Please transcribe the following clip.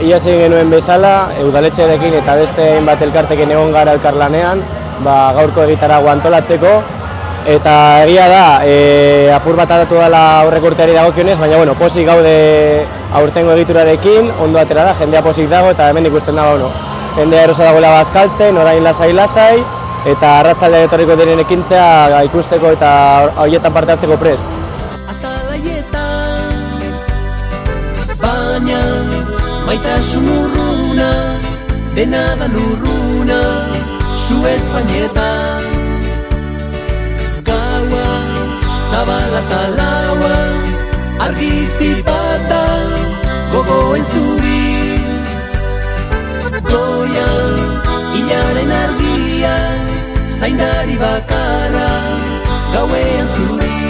Iaz egin genuen bezala, udaletxearekin eta beste hainbat elkartekin egon gara elkarlanean, gaurko egitaragoa antolatzeko. Eta egia da, apur bat aldatu dela aurreko urteari dagokionez, baina bueno, pozik gaude aurtengo egiturarekin, ondo atera da, jendea pozik dago eta hemen ikusten da, jendea erosa dagoela bazkaltzen, orain lasai-lasai, eta arratsaldea etorriko diren ekintzea ikusteko eta horietan parte hartzeko prest. Baina maitasun urruna, dena da lurruna, zu Espainetan. Gaua, zabala eta laua, argizki bata, gogoen zuri. Goian, hilaren argia, zaindari bakarra, gauean zuri.